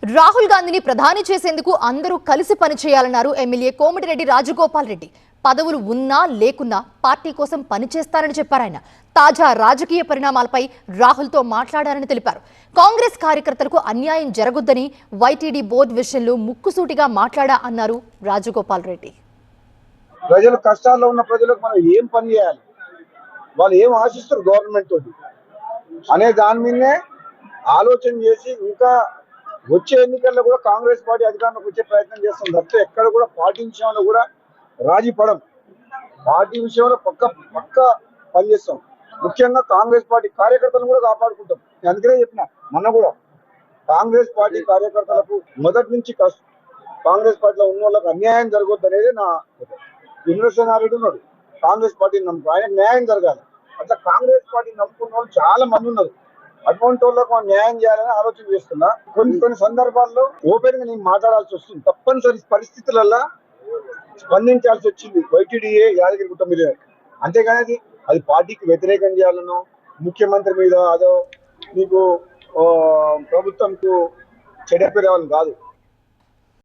రాహుల్ గాంధీని ప్రధాని చేసేందుకు అందరూ కలిసి పనిచేయాలన్నారు ఎమ్మెల్యే కోమటిరెడ్డి రాజగోపాల్ రెడ్డి. పదవులు ఉన్నా లేకున్నా పార్టీ కోసం పనిచేస్తారని చెప్పారు ఆయన. తాజా రాజకీయ పరిణామాలపై రాహుల్తో మాట్లాడారని తెలిపారు. కాంగ్రెస్ కార్యకర్తలకు అన్యాయం జరగొద్దని వైటీడీ బోర్డు విషయంలో ముక్కుసూటిగా మాట్లాడా అన్నారు రాజగోపాల్ రెడ్డి. ప్రజలు కష్టాల్లో ఉన్న ప్రజలకు మనం ఏం పని చేయాలి, వాళ్ళు ఏం ఆశిస్తారు గవర్నమెంట్ తోటి అనే దాని మీదనే ఆలోచన చేసి ఇంకా వచ్చే ఎన్నికల్లో కూడా కాంగ్రెస్ పార్టీ అధికారంలోకి వచ్చే ప్రయత్నం చేస్తుంది తప్పితే ఎక్కడ కూడా పార్టీ విషయంలో కూడా రాజీ పడం. పార్టీ విషయంలో పక్క పనిచేస్తాం. ముఖ్యంగా కాంగ్రెస్ పార్టీ కార్యకర్తలను కూడా కాపాడుకుంటాం. నేను అందుకనే చెప్పిన మొన్న కూడా కాంగ్రెస్ పార్టీ కార్యకర్తలకు మొదటి నుంచి కాంగ్రెస్ పార్టీలో ఉన్న వాళ్ళకి అన్యాయం జరగొద్దు అనేది నా ఇంద్రసేనారెడ్డి ఉన్నాడు. కాంగ్రెస్ పార్టీని నమ్ముకు ఆయనకు న్యాయం జరగాలి. అట్లా కాంగ్రెస్ పార్టీని నమ్ముకున్న వాళ్ళు చాలా మంది ఉన్నారు. అటువంటి వాళ్ళకు మనం న్యాయం చేయాలని ఆలోచన చేస్తున్నా. కొన్ని సందర్భాల్లో ఓపెన్ గా నేను మాట్లాడాల్సి వస్తుంది. తప్పనిసరి పరిస్థితులలో స్పందించాల్సి వచ్చింది వైటీడీఏ యాదగిరిగుట్ట మీద. అంతేగాని అది పార్టీకి వ్యతిరేకం చేయాలనో ముఖ్యమంత్రి మీద అదో మీకు ప్రభుత్వంకు చెడ్డ పేరు రావాలని కాదు.